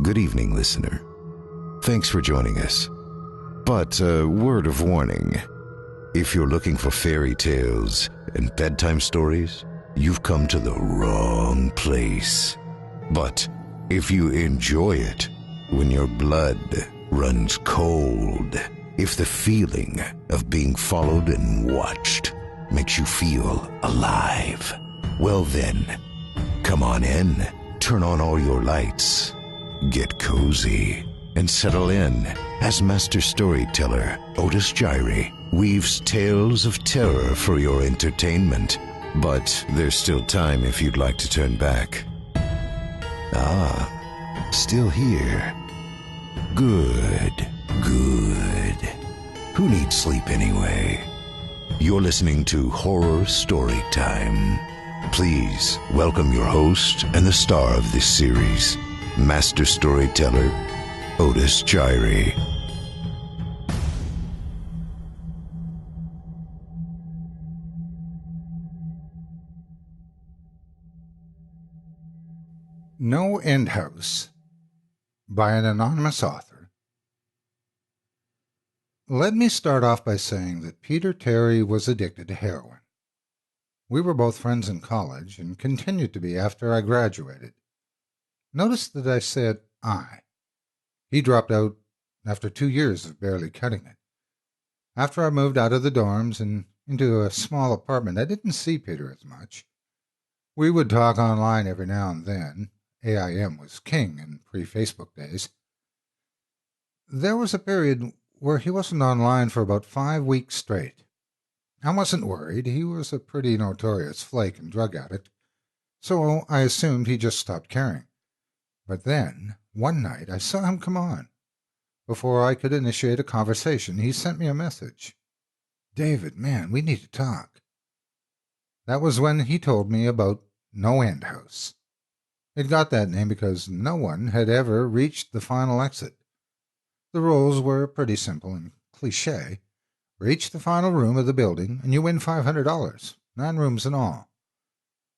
Good evening, listener. Thanks for joining us. But a word of warning. If you're looking for fairy tales and bedtime stories, you've come to the wrong place. But if you enjoy it when your blood runs cold, if the feeling of being followed and watched makes you feel alive, well then, come on in, turn on all your lights, get cozy, and settle in as master storyteller Otis Jiry weaves tales of terror for your entertainment. But there's still time if you'd like to turn back. Ah, still here. Good. Who needs sleep anyway? You're listening to Horror Story Time. Please welcome your host and the star of this series, master storyteller Otis Jiry. NoEnd House by an anonymous author. Let me start off by saying that Peter Terry was addicted to heroin. We were both friends in college and continued to be after I graduated. Notice that I said I. He dropped out after 2 years of barely cutting it. After I moved out of the dorms and into a small apartment, I didn't see Peter as much. We would talk online every now and then. AIM was king in pre-Facebook days. There was a period where he wasn't online for about 5 weeks straight. I wasn't worried. He was a pretty notorious flake and drug addict, so I assumed he just stopped caring. But then, one night, I saw him come on. Before I could initiate a conversation, he sent me a message. "David, man, we need to talk." That was when he told me about NoEnd House. It got that name because no one had ever reached the final exit. The rules were pretty simple and cliché. Reach the final room of the building and you win $500, 9 rooms in all.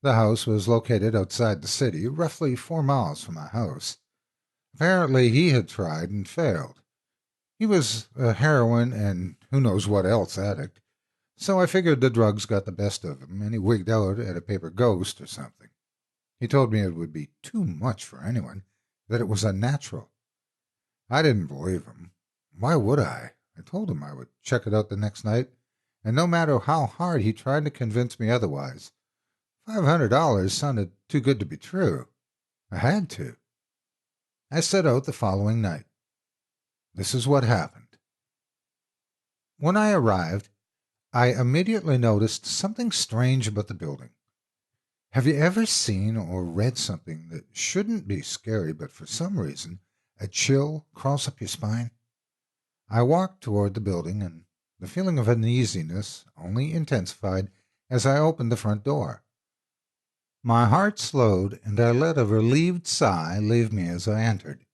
The house was located outside the city, roughly 4 miles from my house. Apparently he had tried and failed. He was a heroin and who knows what else addict, so I figured the drugs got the best of him and he wigged out at a paper ghost or something. He told me it would be too much for anyone, that it was unnatural. I didn't believe him. Why would I? I told him I would check it out the next night, and no matter how hard he tried to convince me otherwise, $500 sounded too good to be true. I had to. I set out the following night. This is what happened. When I arrived, I immediately noticed something strange about the building. Have you ever seen or read something that shouldn't be scary, but for some reason a chill crawls up your spine? I walked toward the building, and the feeling of uneasiness only intensified as I opened the front door. My heart slowed, and I let a relieved sigh leave me as I entered.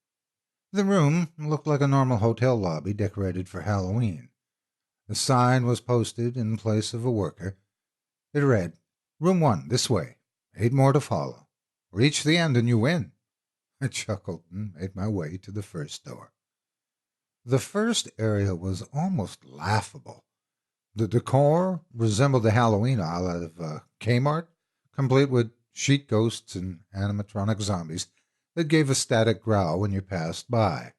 The room looked like a normal hotel lobby decorated for Halloween. The sign was posted in place of a worker. It read, "Room 1, this way. 8 more to follow. Reach the end and you win." I chuckled and made my way to the first door. The first area was almost laughable. The decor resembled the Halloween aisle out of Kmart, complete with sheet ghosts and animatronic zombies that gave a static growl when you passed by.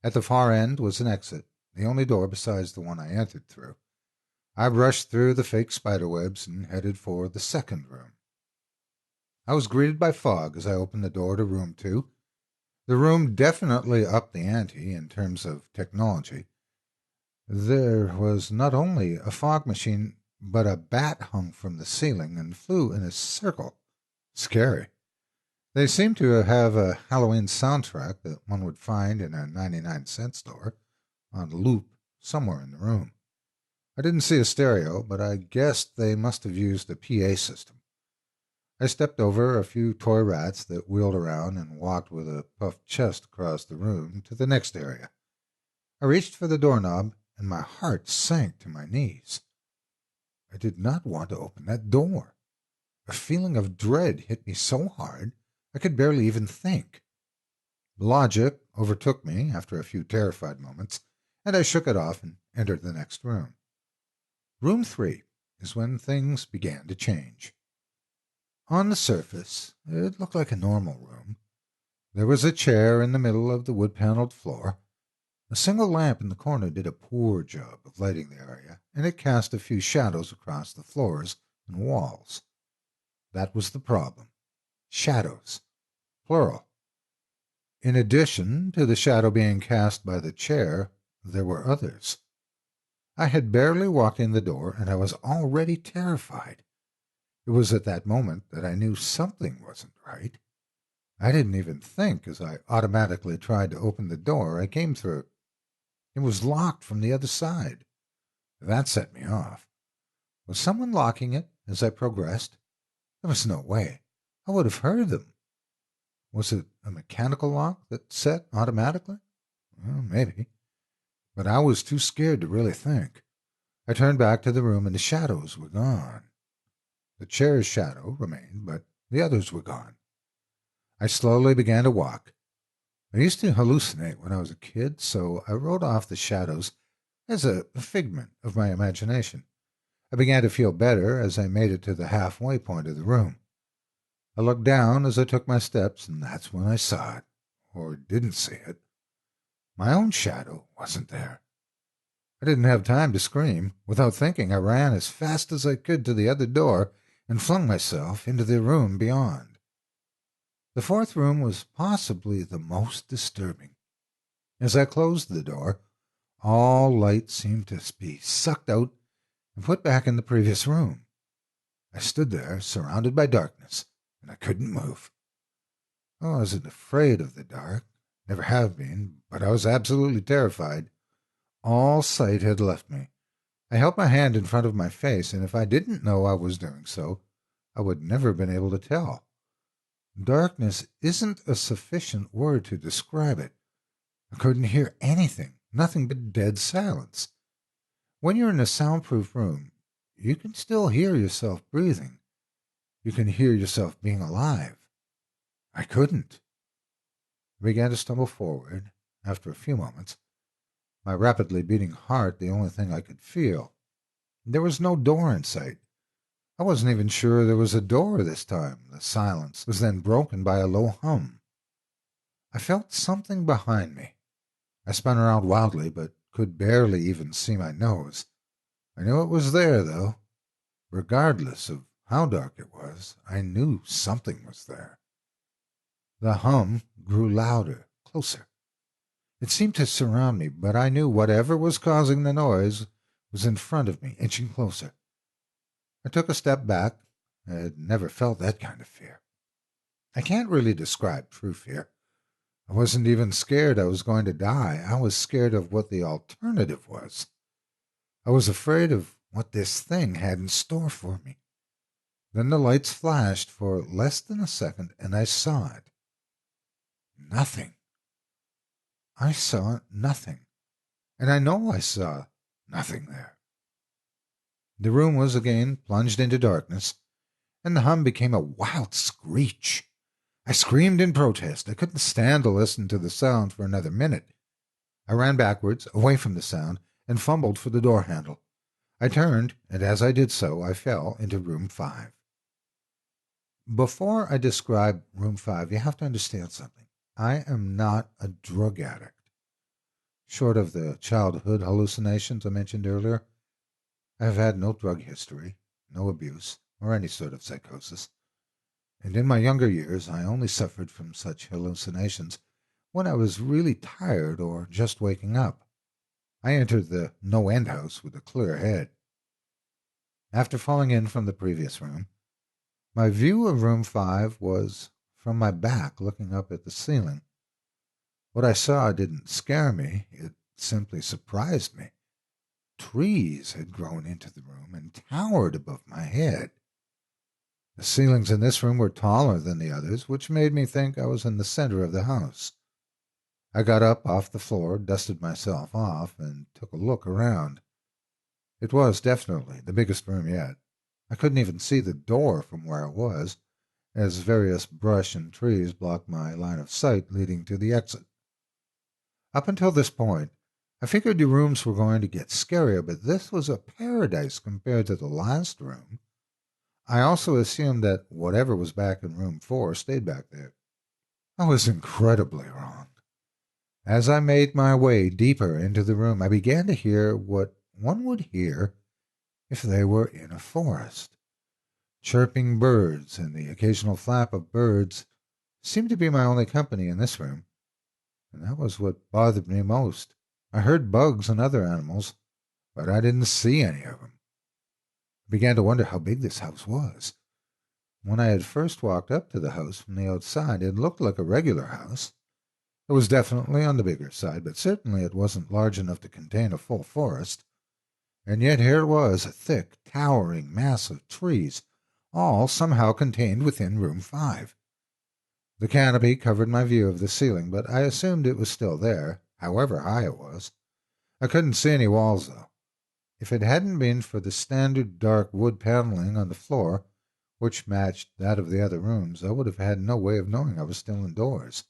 At the far end was an exit, the only door besides the one I entered through. I brushed through the fake spiderwebs and headed for the second room. I was greeted by fog as I opened the door to room 2. The room definitely upped the ante in terms of technology. There was not only a fog machine, but a bat hung from the ceiling and flew in a circle. Scary. They seemed to have a Halloween soundtrack that one would find in a 99-cent store on loop somewhere in the room. I didn't see a stereo, but I guessed they must have used a PA system. I stepped over a few toy rats that wheeled around and walked with a puffed chest across the room to the next area. I reached for the doorknob, and my heart sank to my knees. I did not want to open that door. A feeling of dread hit me so hard I could barely even think. Logic overtook me after a few terrified moments, and I shook it off and entered the next room. Room 3 is when things began to change. On the surface, it looked like a normal room. There was a chair in the middle of the wood-paneled floor. A single lamp in the corner did a poor job of lighting the area, and it cast a few shadows across the floors and walls. That was the problem. Shadows. Plural. In addition to the shadow being cast by the chair, there were others. I had barely walked in the door, and I was already terrified. It was at that moment that I knew something wasn't right. I didn't even think as I automatically tried to open the door I came through. It was locked from the other side. That set me off. Was someone locking it as I progressed? There was no way. I would have heard them. Was it a mechanical lock that set automatically? Well, maybe. But I was too scared to really think. I turned back to the room and the shadows were gone. The chair's shadow remained, but the others were gone. I slowly began to walk. I used to hallucinate when I was a kid, so I wrote off the shadows as a figment of my imagination. I began to feel better as I made it to the halfway point of the room. I looked down as I took my steps, and that's when I saw it, or didn't see it. My own shadow wasn't there. I didn't have time to scream. Without thinking, I ran as fast as I could to the other door and flung myself into the room beyond. The fourth room was possibly the most disturbing. As I closed the door, all light seemed to be sucked out and put back in the previous room. I stood there, surrounded by darkness, and I couldn't move. I wasn't afraid of the dark, never have been, but I was absolutely terrified. All sight had left me. I held my hand in front of my face, and if I didn't know I was doing so, I would never have been able to tell. Darkness isn't a sufficient word to describe it. I couldn't hear anything, nothing but dead silence. When you're in a soundproof room, you can still hear yourself breathing. You can hear yourself being alive. I couldn't. I began to stumble forward. After a few moments, my rapidly beating heart the only thing I could feel. There was no door in sight. I wasn't even sure there was a door this time. The silence was then broken by a low hum. I felt something behind me. I spun around wildly, but could barely even see my nose. I knew it was there, though. Regardless of how dark it was, I knew something was there. The hum grew louder, closer. It seemed to surround me, but I knew whatever was causing the noise was in front of me, inching closer. I took a step back. I had never felt that kind of fear. I can't really describe true fear. I wasn't even scared I was going to die. I was scared of what the alternative was. I was afraid of what this thing had in store for me. Then the lights flashed for less than a second, and I saw it. Nothing. I saw nothing. And I know I saw nothing there. The room was again plunged into darkness, and the hum became a wild screech. I screamed in protest. I couldn't stand to listen to the sound for another minute. I ran backwards, away from the sound, and fumbled for the door handle. I turned, and as I did so, I fell into room 5. Before I describe room 5, you have to understand something. I am not a drug addict. Short of the childhood hallucinations I mentioned earlier, I have had no drug history, no abuse, or any sort of psychosis. And in my younger years, I only suffered from such hallucinations when I was really tired or just waking up. I entered the NoEnd house with a clear head. After falling in from the previous room, my view of room 5 was from my back looking up at the ceiling. What I saw didn't scare me, it simply surprised me. Trees had grown into the room and towered above my head. The ceilings in this room were taller than the others, which made me think I was in the center of the house. I got up off the floor, dusted myself off, and took a look around. It was definitely the biggest room yet. I couldn't even see the door from where I was, as various brush and trees blocked my line of sight leading to the exit. Up until this point, I figured the rooms were going to get scarier, but this was a paradise compared to the last room. I also assumed that whatever was back in room 4 stayed back there. I was incredibly wrong. As I made my way deeper into the room, I began to hear what one would hear if they were in a forest. Chirping birds and the occasional flap of birds seemed to be my only company in this room, and that was what bothered me most. I heard bugs and other animals, but I didn't see any of them. I began to wonder how big this house was. When I had first walked up to the house from the outside, it looked like a regular house. It was definitely on the bigger side, but certainly it wasn't large enough to contain a full forest. And yet here it was, a thick, towering mass of trees, all somehow contained within room 5. The canopy covered my view of the ceiling, but I assumed it was still there, however high it was. I couldn't see any walls, though. If it hadn't been for the standard dark wood paneling on the floor, which matched that of the other rooms, I would have had no way of knowing I was still indoors.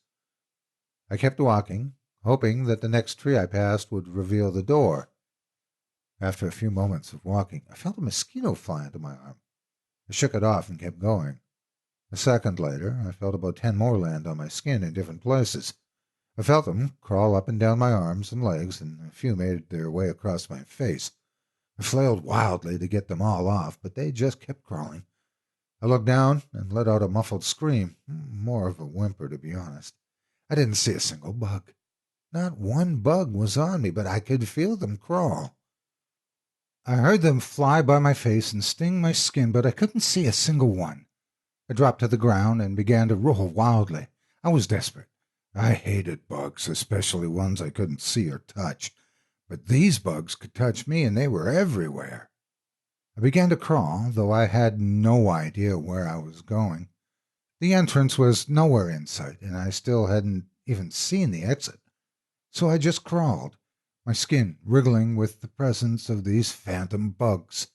I kept walking, hoping that the next tree I passed would reveal the door. After a few moments of walking, I felt a mosquito fly into my arm. I shook it off and kept going. A second later, I felt about 10 more land on my skin in different places. I felt them crawl up and down my arms and legs, and a few made their way across my face. I flailed wildly to get them all off, but they just kept crawling. I looked down and let out a muffled scream, more of a whimper, to be honest. I didn't see a single bug. Not one bug was on me, but I could feel them crawl. I heard them fly by my face and sting my skin, but I couldn't see a single one. I dropped to the ground and began to roll wildly. I was desperate. I hated bugs, especially ones I couldn't see or touch. But these bugs could touch me, and they were everywhere. I began to crawl, though I had no idea where I was going. The entrance was nowhere in sight, and I still hadn't even seen the exit. So I just crawled, my skin wriggling with the presence of these phantom bugs.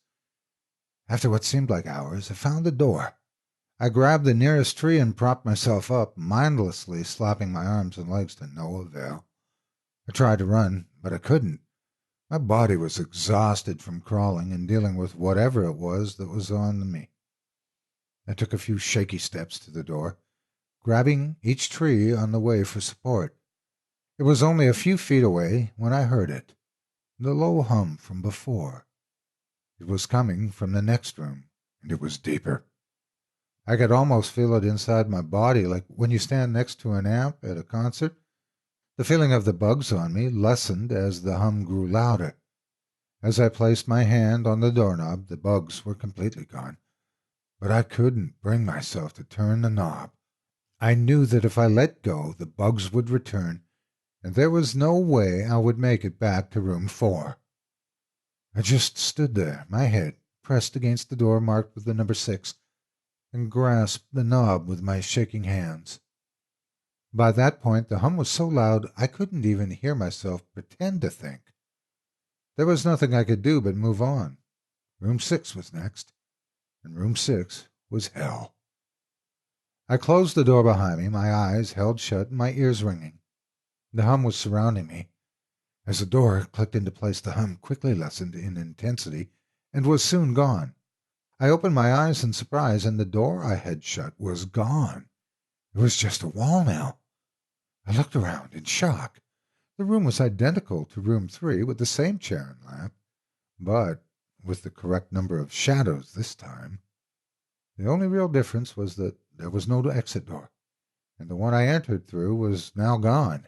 After what seemed like hours, I found the door. I grabbed the nearest tree and propped myself up, mindlessly slapping my arms and legs to no avail. I tried to run, but I couldn't. My body was exhausted from crawling and dealing with whatever it was that was on me. I took a few shaky steps to the door, grabbing each tree on the way for support. It was only a few feet away when I heard it, the low hum from before. It was coming from the next room, and it was deeper. I could almost feel it inside my body, like when you stand next to an amp at a concert. The feeling of the bugs on me lessened as the hum grew louder. As I placed my hand on the doorknob, the bugs were completely gone. But I couldn't bring myself to turn the knob. I knew that if I let go, the bugs would return, and there was no way I would make it back to room 4. I just stood there, my head pressed against the door marked with the number 6, and grasped the knob with my shaking hands. By that point, the hum was so loud I couldn't even hear myself pretend to think. There was nothing I could do but move on. Room 6 was next, and room 6 was hell. I closed the door behind me, my eyes held shut and my ears ringing. The hum was surrounding me. As the door clicked into place, the hum quickly lessened in intensity and was soon gone. I opened my eyes in surprise, and the door I had shut was gone. It was just a wall now. I looked around in shock. The room was identical to room 3, with the same chair and lamp, but with the correct number of shadows this time. The only real difference was that there was no exit door, and the one I entered through was now gone.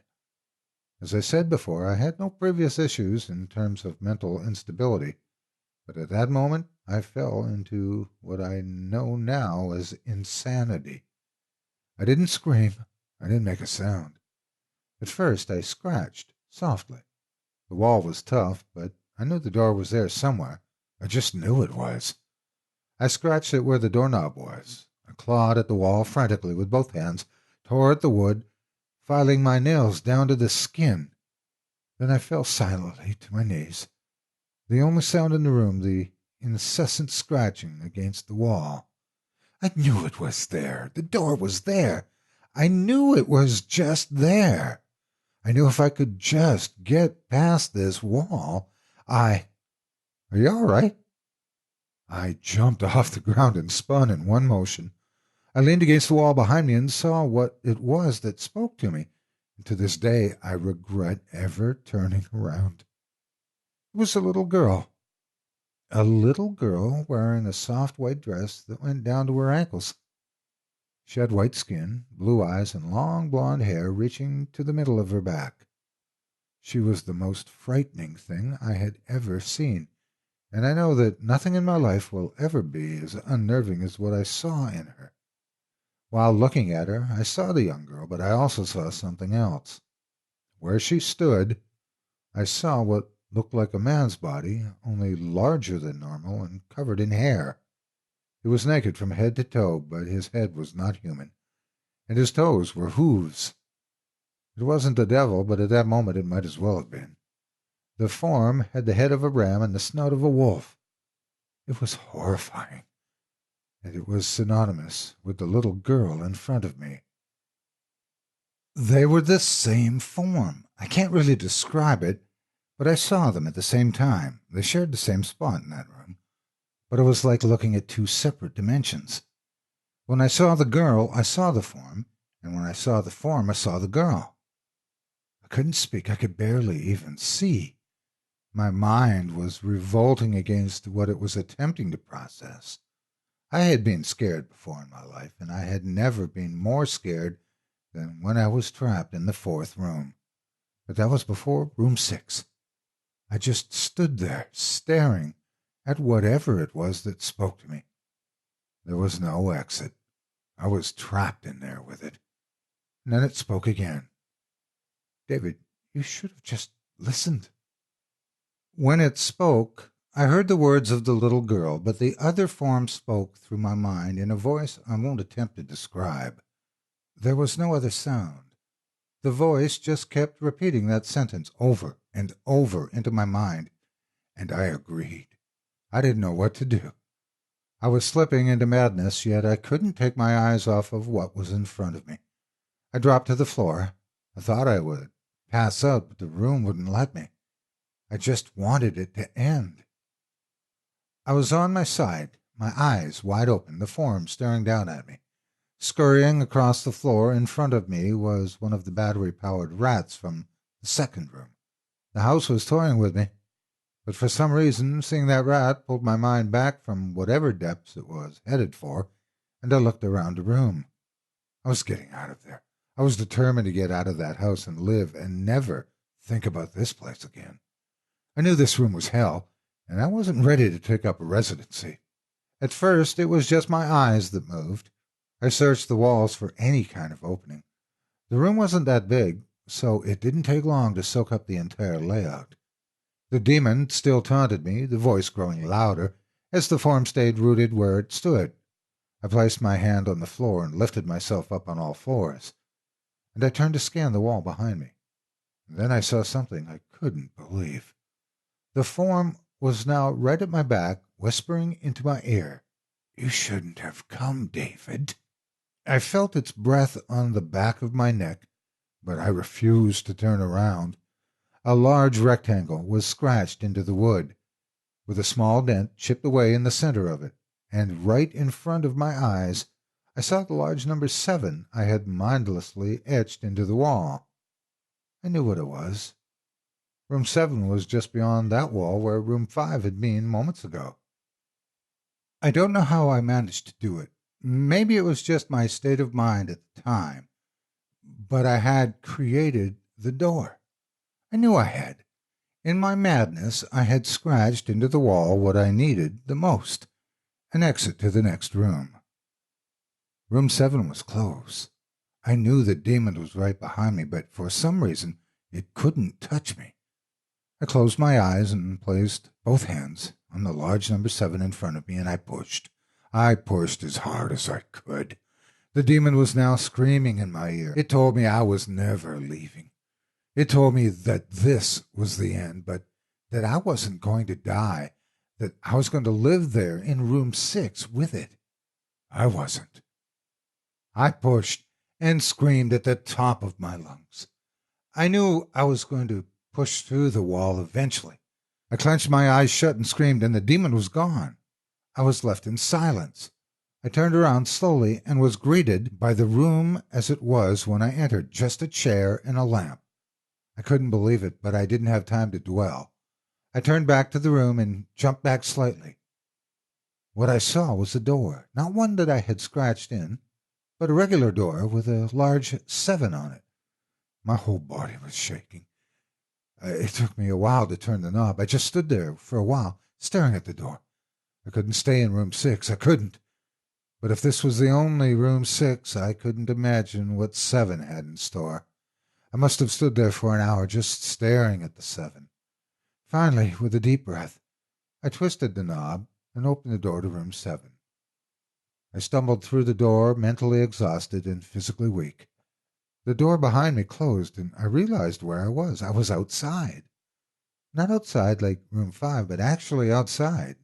As I said before, I had no previous issues in terms of mental instability, but at that moment I fell into what I know now as insanity. I didn't scream. I didn't make a sound. At first I scratched, softly. The wall was tough, but I knew the door was there somewhere. I just knew it was. I scratched at where the doorknob was. I clawed at the wall frantically with both hands, tore at the wood, filing my nails down to the skin. Then I fell silently to my knees. The only sound in the room, the incessant scratching against the wall. I knew it was there. The door was there. I knew it was just there. I knew if I could just get past this wall, Are you all right? I jumped off the ground and spun in one motion. I leaned against the wall behind me and saw what it was that spoke to me. And to this day, I regret ever turning around. It was a little girl wearing a soft white dress that went down to her ankles. She had white skin, blue eyes, and long blonde hair reaching to the middle of her back. She was the most frightening thing I had ever seen, and I know that nothing in my life will ever be as unnerving as what I saw in her. While looking at her, I saw the young girl, but I also saw something else. Where she stood, I saw what looked like a man's body, only larger than normal and covered in hair. He was naked from head to toe, but his head was not human, and his toes were hooves. It wasn't the devil, but at that moment it might as well have been. The form had the head of a ram and the snout of a wolf. It was horrifying, and it was synonymous with the little girl in front of me. They were the same form. I can't really describe it, but I saw them at the same time. They shared the same spot in that room, but it was like looking at two separate dimensions. When I saw the girl, I saw the form, and when I saw the form, I saw the girl. I couldn't speak. I could barely even see. My mind was revolting against what it was attempting to process. I had been scared before in my life, and I had never been more scared than when I was trapped in the fourth room. But that was before room 6. I just stood there, staring at whatever it was that spoke to me. There was no exit. I was trapped in there with it. And then it spoke again. David, you should have just listened. When it spoke, I heard the words of the little girl, but the other form spoke through my mind in a voice I won't attempt to describe. There was no other sound. The voice just kept repeating that sentence over and over into my mind, and I agreed. I didn't know what to do. I was slipping into madness, yet I couldn't take my eyes off of what was in front of me. I dropped to the floor. I thought I would pass out, but the room wouldn't let me. I just wanted it to end. I was on my side, my eyes wide open, the form staring down at me. Scurrying across the floor in front of me was one of the battery-powered rats from the second room. The house was toying with me, but for some reason, seeing that rat pulled my mind back from whatever depths it was headed for, and I looked around the room. I was getting out of there. I was determined to get out of that house and live and never think about this place again. I knew this room was hell, and I wasn't ready to take up a residency. At first, it was just my eyes that moved. I searched the walls for any kind of opening. The room wasn't that big, so it didn't take long to soak up the entire layout. The demon still taunted me, the voice growing louder as the form stayed rooted where it stood. I placed my hand on the floor and lifted myself up on all fours, and I turned to scan the wall behind me. Then I saw something I couldn't believe. The form was now right at my back, whispering into my ear, "You shouldn't have come, David." I felt its breath on the back of my neck, but I refused to turn around. A large rectangle was scratched into the wood, with a small dent chipped away in the center of it, and right in front of my eyes I saw the large number 7 I had mindlessly etched into the wall. I knew what it was. Room 7 was just beyond that wall where room 5 had been moments ago. I don't know how I managed to do it. Maybe it was just my state of mind at the time, but I had created the door. I knew I had. In my madness, I had scratched into the wall what I needed the most, an exit to the next room. Room 7 was close. I knew the demon was right behind me, but for some reason it couldn't touch me. I closed my eyes and placed both hands on the large number 7 in front of me, and I pushed. I pushed as hard as I could. The demon was now screaming in my ear. It told me I was never leaving. It told me that this was the end, but that I wasn't going to die, that I was going to live there in room 6 with it. I wasn't. I pushed and screamed at the top of my lungs. I knew I was going to push through the wall eventually. I clenched my eyes shut and screamed, and the demon was gone. I was left in silence. I turned around slowly and was greeted by the room as it was when I entered, just a chair and a lamp. I couldn't believe it, but I didn't have time to dwell. I turned back to the room and jumped back slightly. What I saw was a door, not one that I had scratched in, but a regular door with a large 7 on it. My whole body was shaking. It took me a while to turn the knob. I just stood there for a while, staring at the door. I couldn't stay in room 6. I couldn't. But if this was the only room 6, I couldn't imagine what 7 had in store. I must have stood there for an hour just staring at the 7. Finally, with a deep breath, I twisted the knob and opened the door to room 7. I stumbled through the door, mentally exhausted and physically weak. The door behind me closed, and I realized where I was. I was outside. Not outside like room 5, but actually outside.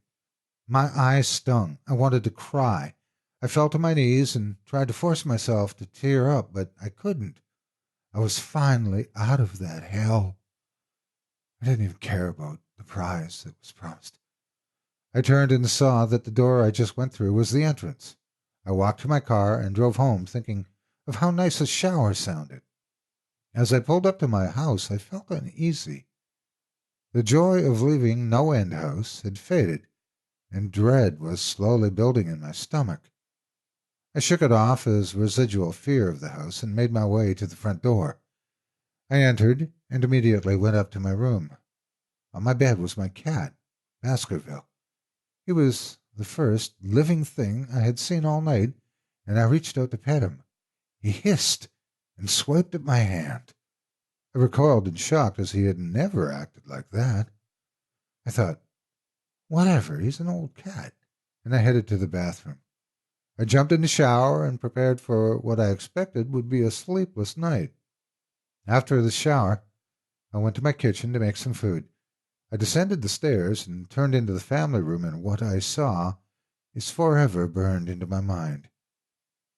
My eyes stung. I wanted to cry. I fell to my knees and tried to force myself to tear up, but I couldn't. I was finally out of that hell. I didn't even care about the prize that was promised. I turned and saw that the door I just went through was the entrance. I walked to my car and drove home, thinking of how nice a shower sounded. As I pulled up to my house, I felt uneasy. The joy of leaving NoEnd house had faded, and dread was slowly building in my stomach. I shook it off as residual fear of the house and made my way to the front door. I entered and immediately went up to my room. On my bed was my cat, Baskerville. He was the first living thing I had seen all night, and I reached out to pet him. He hissed and swiped at my hand. I recoiled in shock, as he had never acted like that. I thought, whatever, he's an old cat, and I headed to the bathroom. I jumped in the shower and prepared for what I expected would be a sleepless night. After the shower, I went to my kitchen to make some food. I descended the stairs and turned into the family room, and what I saw is forever burned into my mind.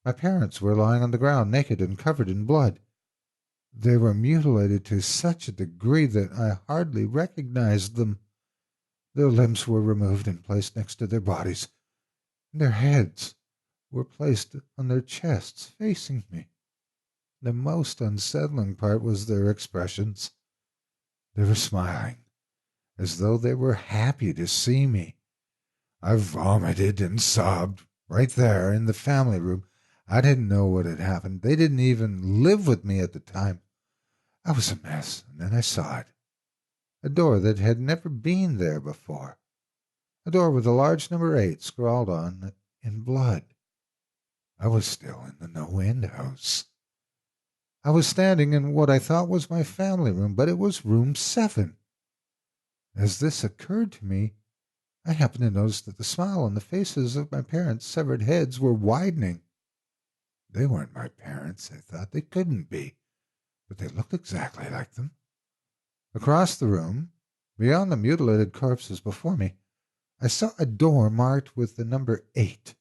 My parents were lying on the ground, naked and covered in blood. They were mutilated to such a degree that I hardly recognized them. Their limbs were removed and placed next to their bodies, and their heads were placed on their chests, facing me. The most unsettling part was their expressions. They were smiling, as though they were happy to see me. I vomited and sobbed right there in the family room. I didn't know what had happened. They didn't even live with me at the time. I was a mess, and then I saw it. A door that had never been there before. A door with a large number 8 scrawled on it in blood. I was still in the NoEnd house. I was standing in what I thought was my family room, but it was room 7. As this occurred to me, I happened to notice that the smile on the faces of my parents' severed heads were widening. They weren't my parents, I thought. They couldn't be, but they looked exactly like them. Across the room, beyond the mutilated corpses before me, I saw a door marked with the number 8.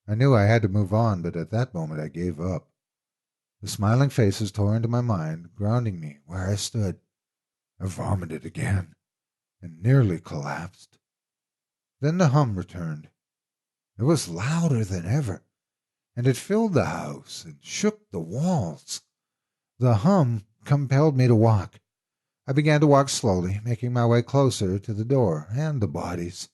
I knew I had to move on, but at that moment I gave up. The smiling faces tore into my mind, grounding me where I stood. I vomited again and nearly collapsed. Then the hum returned. It was louder than ever, and it filled the house and shook the walls. The hum compelled me to walk. I began to walk slowly, making my way closer to the door and the bodies.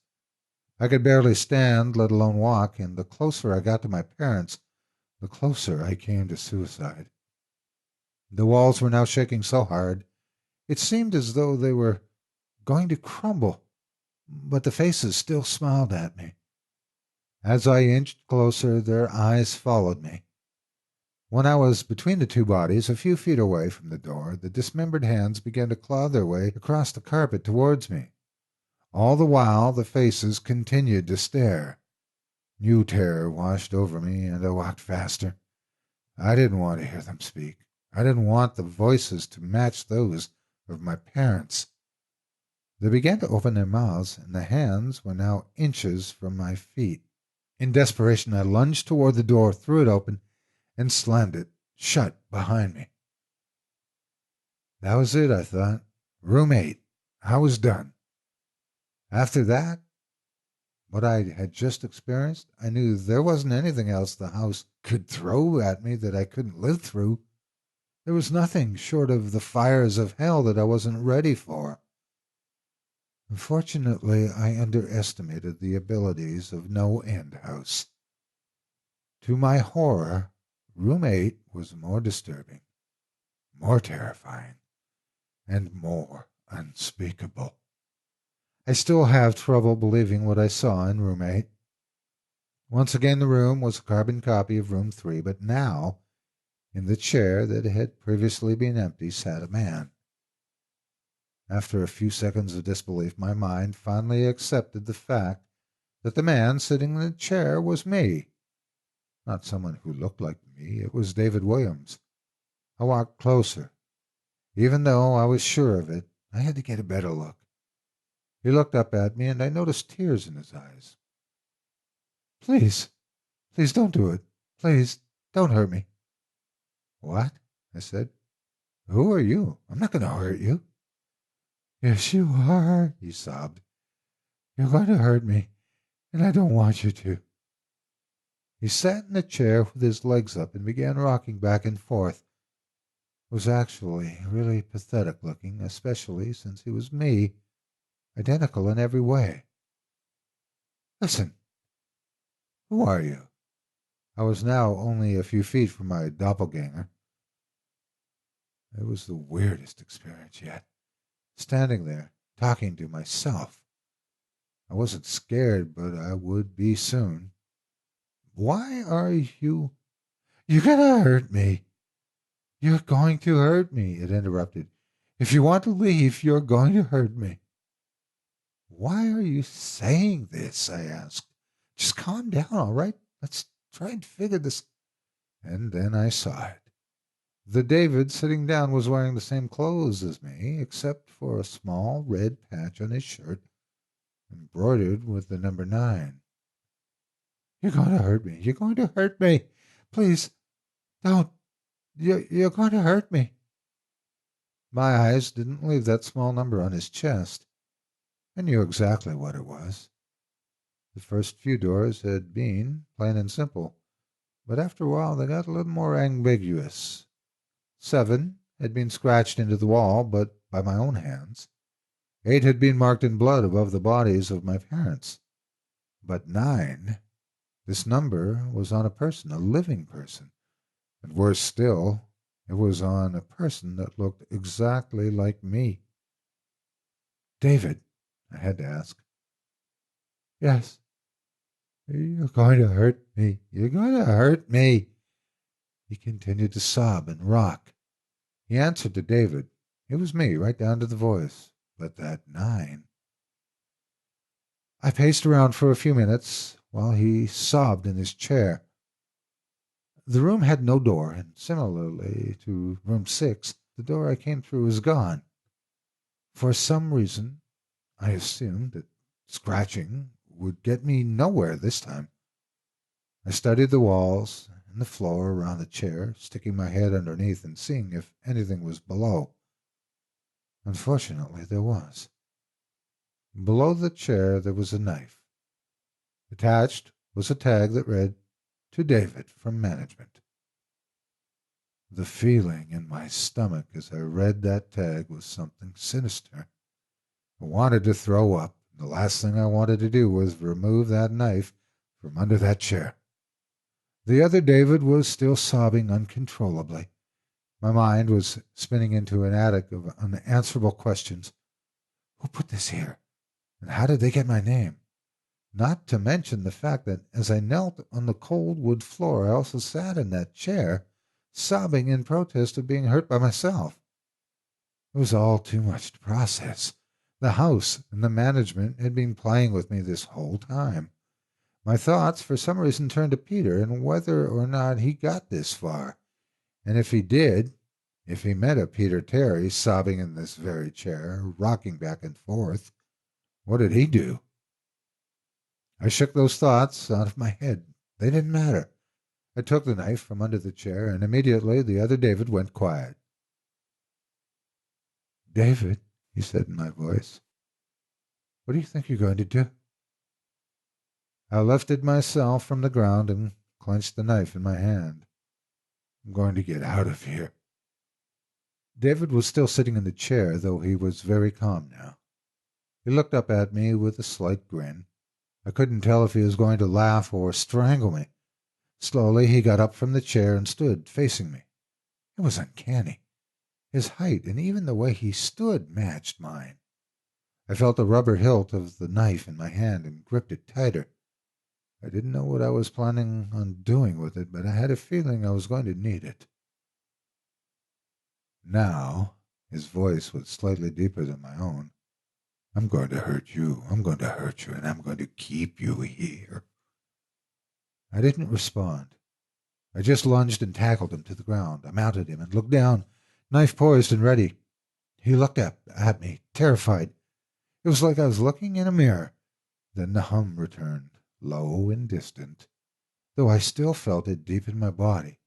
I could barely stand, let alone walk, and the closer I got to my parents, the closer I came to suicide. The walls were now shaking so hard, it seemed as though they were going to crumble, but the faces still smiled at me. As I inched closer, their eyes followed me. When I was between the two bodies, a few feet away from the door, the dismembered hands began to claw their way across the carpet towards me. All the while, the faces continued to stare. New terror washed over me, and I walked faster. I didn't want to hear them speak. I didn't want the voices to match those of my parents. They began to open their mouths, and the hands were now inches from my feet. In desperation, I lunged toward the door, threw it open, and slammed it shut behind me. That was it, I thought. Room 8. I was done. After that, what I had just experienced, I knew there wasn't anything else the house could throw at me that I couldn't live through. There was nothing short of the fires of hell that I wasn't ready for. Unfortunately, I underestimated the abilities of NoEnd House. To my horror, Room 8 was more disturbing, more terrifying, and more unspeakable. I still have trouble believing what I saw in Room 8. Once again, the room was a carbon copy of Room 3, but now, in the chair that had previously been empty, sat a man. After a few seconds of disbelief, my mind finally accepted the fact that the man sitting in the chair was me. Not someone who looked like me, it was David Williams. I walked closer. Even though I was sure of it, I had to get a better look. He looked up at me, and I noticed tears in his eyes. Please don't do it. Please, don't hurt me. What? I said. Who are you? I'm not going to hurt you. Yes, you are, he sobbed. You're going to hurt me, and I don't want you to. He sat in the chair with his legs up and began rocking back and forth. It was actually really pathetic looking, especially since he was me, identical in every way. Listen, who are you? I was now only a few feet from my doppelganger. It was the weirdest experience yet. Standing there, talking to myself. I wasn't scared, but I would be soon. Why are you... You're gonna hurt me. You're going to hurt me, it interrupted. If you want to leave, you're going to hurt me. Why are you saying this? I asked. Just calm down, all right? Let's try and figure this. And then I saw it. The David sitting down was wearing the same clothes as me, except for a small red patch on his shirt, embroidered with the number 9. You're going to hurt me. You're going to hurt me. Please, don't. You're going to hurt me. My eyes didn't leave that small number on his chest. I knew exactly what it was. The first few doors had been plain and simple, but after a while they got a little more ambiguous. 7 had been scratched into the wall, but by my own hands. 8 had been marked in blood above the bodies of my parents. But 9, this number was on a person, a living person. And worse still, it was on a person that looked exactly like me. David, I had to ask. Yes. You're going to hurt me. You're going to hurt me. He continued to sob and rock. He answered to David. It was me, right down to the voice. But that 9. I paced around for a few minutes while he sobbed in his chair. The room had no door, and similarly to room 6, the door I came through was gone. For some reason, I assumed that scratching would get me nowhere this time. I studied the walls and the floor around the chair, sticking my head underneath and seeing if anything was below. Unfortunately, there was. Below the chair there was a knife. Attached was a tag that read, "To David from management." The feeling in my stomach as I read that tag was something sinister. I wanted to throw up. The last thing I wanted to do was remove that knife from under that chair. The other David was still sobbing uncontrollably. My mind was spinning into an attic of unanswerable questions. Who put this here? And how did they get my name? Not to mention the fact that as I knelt on the cold wood floor, I also sat in that chair, sobbing in protest of being hurt by myself. It was all too much to process. The house and the management had been playing with me this whole time. My thoughts, for some reason, turned to Peter and whether or not he got this far. And if he did, if he met a Peter Terry sobbing in this very chair, rocking back and forth, what did he do? I shook those thoughts out of my head. They didn't matter. I took the knife from under the chair, and immediately the other David went quiet. "David," he said in my voice, "what do you think you're going to do?" I lifted myself from the ground and clenched the knife in my hand. "I'm going to get out of here." David was still sitting in the chair, though he was very calm now. He looked up at me with a slight grin. I couldn't tell if he was going to laugh or strangle me. Slowly he got up from the chair and stood facing me. It was uncanny. His height and even the way he stood matched mine. I felt the rubber hilt of the knife in my hand and gripped it tighter. I didn't know what I was planning on doing with it, but I had a feeling I was going to need it. "Now," his voice was slightly deeper than my own, "I'm going to hurt you. I'm going to hurt you, and I'm going to keep you here." I didn't respond. I just lunged and tackled him to the ground. I mounted him and looked down, knife poised and ready. He looked up at me, terrified. It was like I was looking in a mirror. Then the hum returned, low and distant, though I still felt it deep in my body.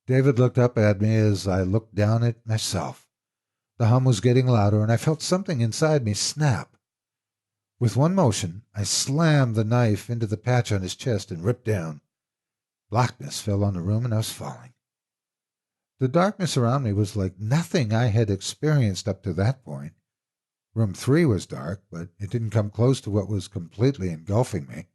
David looked up at me as I looked down at myself. The hum was getting louder, and I felt something inside me snap. With one motion, I slammed the knife into the patch on his chest and ripped down. Blackness fell on the room, and I was falling. The darkness around me was like nothing I had experienced up to that point. Room 3 was dark, but it didn't come close to what was completely engulfing me.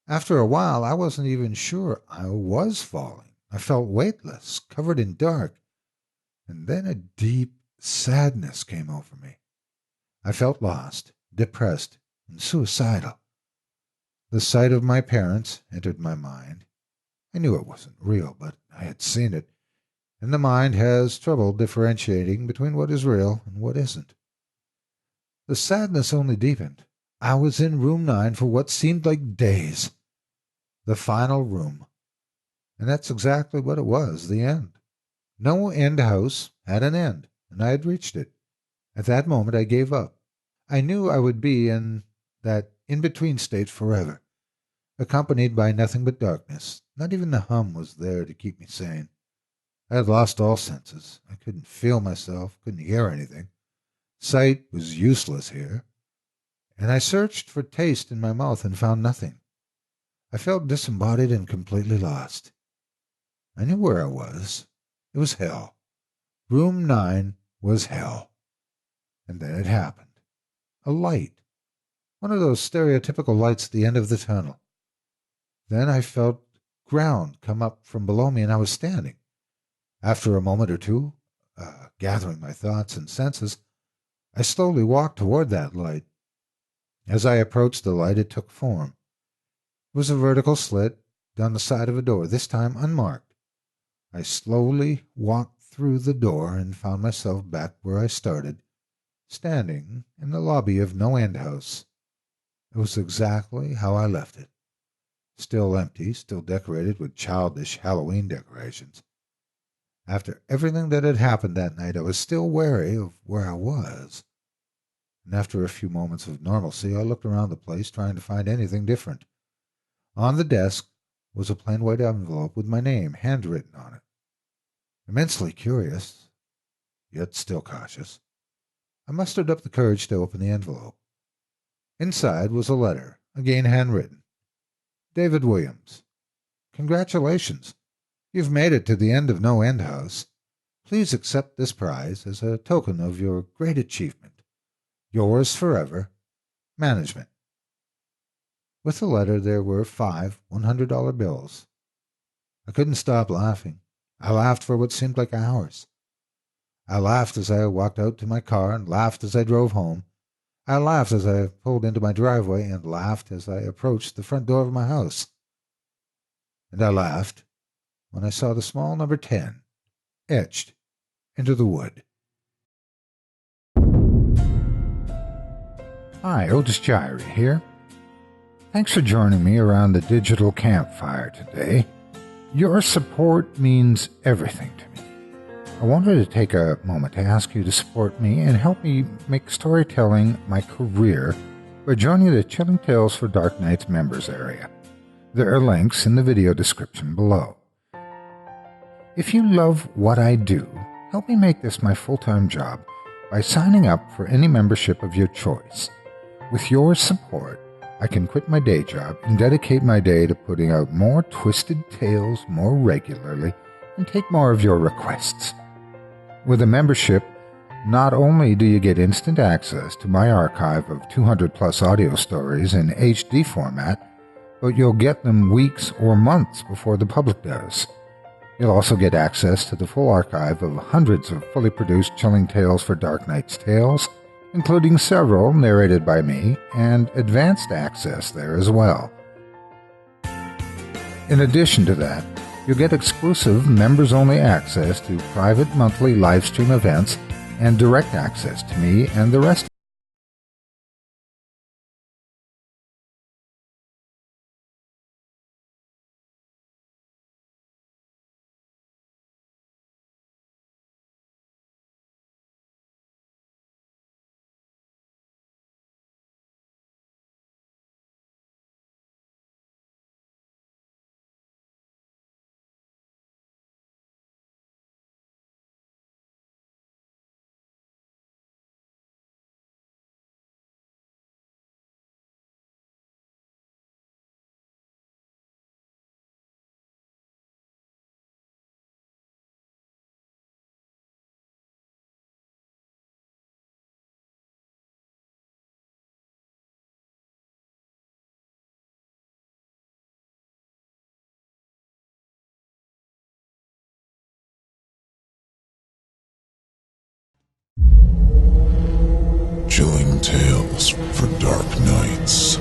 After a while, I wasn't even sure I was falling. I felt weightless, covered in dark, and then a deep sadness came over me. I felt lost, depressed, and suicidal. The sight of my parents entered my mind. I knew it wasn't real, but I had seen it, and the mind has trouble differentiating between what is real and what isn't. The sadness only deepened. I was in room 9 for what seemed like days. The final room. And that's exactly what it was, the end. NoEnd house had an end, and I had reached it. At that moment I gave up. I knew I would be in that in-between state forever, accompanied by nothing but darkness. Not even the hum was there to keep me sane. I had lost all senses. I couldn't feel myself, couldn't hear anything. Sight was useless here, and I searched for taste in my mouth and found nothing. I felt disembodied and completely lost. I knew where I was. It was hell. Room 9 was hell. And then it happened. A light. One of those stereotypical lights at the end of the tunnel. Then I felt ground come up from below me, and I was standing. After a moment or two, gathering my thoughts and senses, I slowly walked toward that light. As I approached the light, it took form. It was a vertical slit down the side of a door, this time unmarked. I slowly walked through the door and found myself back where I started, standing in the lobby of NoEnd house. It was exactly how I left it. Still empty, still decorated with childish Halloween decorations. After everything that had happened that night, I was still wary of where I was. And after a few moments of normalcy, I looked around the place, trying to find anything different. On the desk was a plain white envelope with my name handwritten on it. Immensely curious, yet still cautious, I mustered up the courage to open the envelope. Inside was a letter, again handwritten. David Williams, congratulations. You've made it to the end of NoEnd house. Please accept this prize as a token of your great achievement. Yours forever, Management. With the letter there were 5 $100 bills. I couldn't stop laughing. I laughed for what seemed like hours. I laughed as I walked out to my car and laughed as I drove home. I laughed as I pulled into my driveway and laughed as I approached the front door of my house. And I laughed when I saw the small number 10 etched into the wood. Hi, Otis Jiry here. Thanks for joining me around the digital campfire today. Your support means everything to me. I wanted to take a moment to ask you to support me and help me make storytelling my career by joining the Chilling Tales for Dark Nights members area. There are links in the video description below. If you love what I do, help me make this my full-time job by signing up for any membership of your choice. With your support, I can quit my day job and dedicate my day to putting out more twisted tales more regularly and take more of your requests. With a membership, not only do you get instant access to my archive of 200-plus audio stories in HD format, but you'll get them weeks or months before the public does. You'll also get access to the full archive of hundreds of fully produced Chilling Tales for Dark Nights tales, including several narrated by me, and advanced access there as well. In addition to that, you'll get exclusive members-only access to private monthly livestream events and direct access to me and the rest. Chilling Tales for Dark Nights.